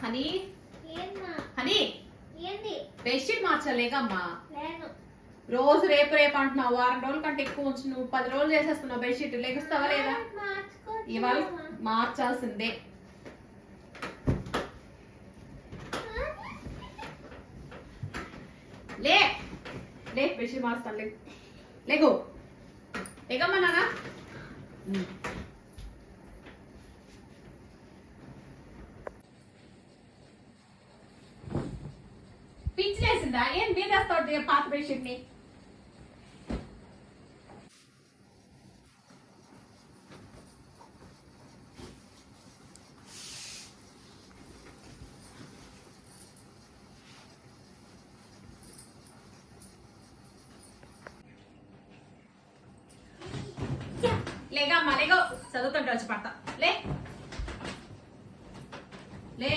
Honey honey bedsheet మార్చలేకమ్మా. రోజు రేపు రేపు అంటున్నావు. వారం రోజుల కంటే ఎక్కువ ఉంచు. నువ్వు 10 రోజులు చేసేస్తున్నావు బెడ్షీట్. లెగుస్తావా లేదా? ఇవాళ మార్చాల్సిందే. లే లే బెడ్షీట్ మార్చుతాను. లేకు లేకు లేకమ్మా నాన్న. పిచ్చిలేసిందా? ఏం మీదేస్తావు పాత బెడ్షీట్ ని? లేగా అమ్మా లేగో. చదువుతుంటే వచ్చి పడతా. లే లే